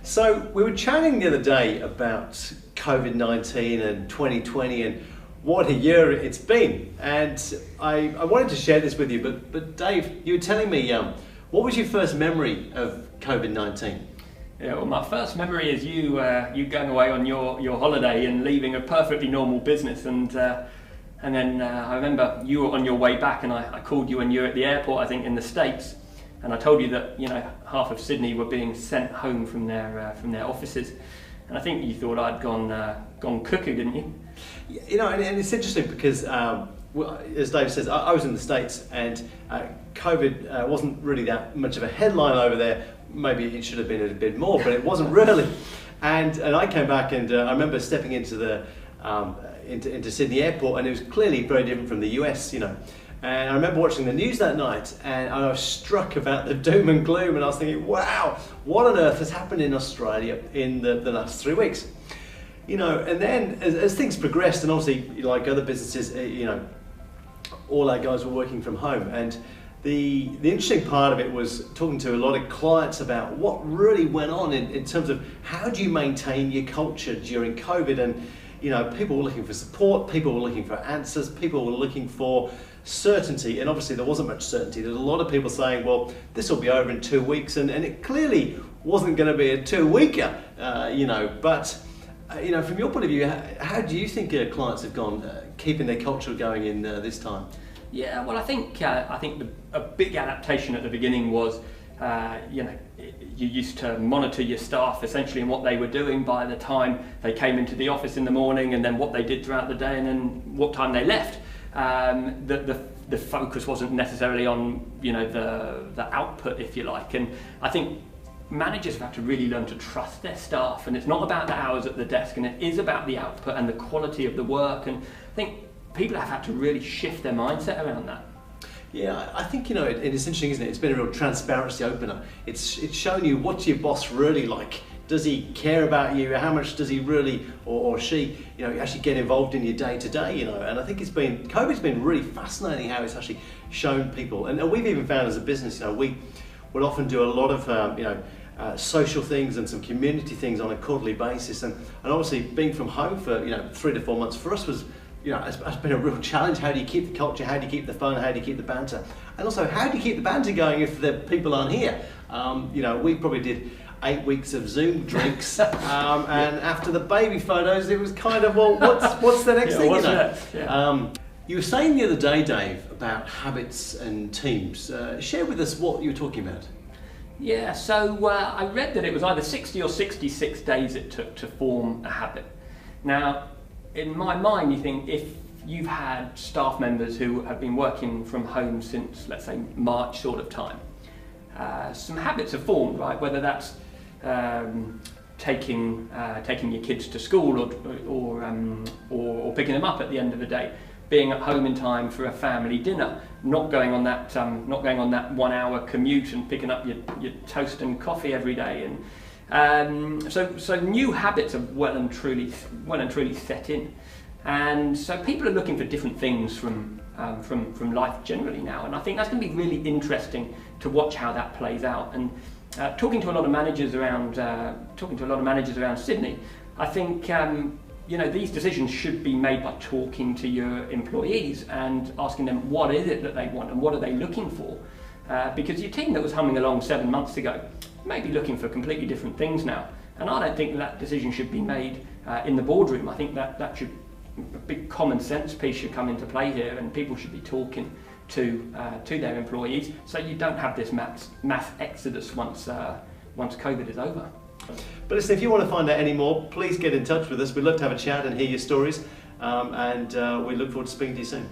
So we were chatting the other day about COVID-19 and 2020 and what a year it's been. And I wanted to share this with you, but Dave, you were telling me, what was your first memory of COVID-19? Yeah, well, my first memory is you going away on your holiday and leaving a perfectly normal business, and then I remember you were on your way back, and I called you when you were at the airport, I think in the States, and I told you that half of Sydney were being sent home from their offices, and I think you thought I'd gone cuckoo, didn't you? And it's interesting because as Dave says, I was in the States, and COVID wasn't really that much of a headline over there. Maybe it should have been a bit more, but it wasn't really. And I came back, and I remember stepping into into Sydney Airport, and it was clearly very different from the US, And I remember watching the news that night, and I was struck about the doom and gloom, and I was thinking, wow, what on earth has happened in Australia in the last 3 weeks? And then as things progressed, and obviously like other businesses, all our guys were working from home, and the interesting part of it was talking to a lot of clients about what really went on in terms of how do you maintain your culture during COVID. And people were looking for support, people were looking for answers, people were looking for certainty, and obviously there wasn't much certainty. There's a lot of people saying, well, this will be over in 2 weeks, and it clearly wasn't going to be a 2-weeker, but from your point of view, how do you think clients have gone keeping their culture going in this time? Yeah, well, I think a big adaptation at the beginning was, you used to monitor your staff essentially and what they were doing by the time they came into the office in the morning, and then what they did throughout the day, and then what time they left. The focus wasn't necessarily on the output, if you like, and I think managers have had to really learn to trust their staff, and it's not about the hours at the desk, and it is about the output and the quality of the work, and I think people have had to really shift their mindset around that. Yeah, I think it is interesting, isn't it? It's been a real transparency opener. It's shown you what's your boss really like. Does he care about you? How much does he really, or she, actually get involved in your day to day? And I think COVID's been really fascinating how it's actually shown people, and we've even found as a business, we would often do a lot of social things and some community things on a quarterly basis, and obviously being from home for 3 to 4 months for us was. It's been a real challenge. How do you keep the culture? How do you keep the fun? How do you keep the banter? And also, how do you keep the banter going if the people aren't here? We probably did 8 weeks of Zoom drinks, and after the baby photos, it was kind of, well, what's the next thing? You were saying the other day, Dave, about habits and teams. Share with us what you were talking about. Yeah, so I read that it was either 60 or 66 days it took to form a habit. Now, in my mind, you think if you've had staff members who have been working from home since, let's say, March sort of time, some habits are formed, right? Whether that's taking your kids to school or picking them up at the end of the day, being at home in time for a family dinner, not going on that 1 hour commute and picking up your toast and coffee every day, and so new habits are well and truly set in, and so people are looking for different things from life generally now, and I think that's going to be really interesting to watch how that plays out. And talking to a lot of managers around Sydney, I think these decisions should be made by talking to your employees and asking them what is it that they want and what are they looking for, because your team that was humming along 7 months ago may be looking for completely different things now, and I don't think that decision should be made in the boardroom. I think that should, a big common sense piece should come into play here, and people should be talking to their employees, so you don't have this mass exodus once COVID is over. But listen, if you want to find out any more, please get in touch with us. We'd love to have a chat and hear your stories, and we look forward to speaking to you soon.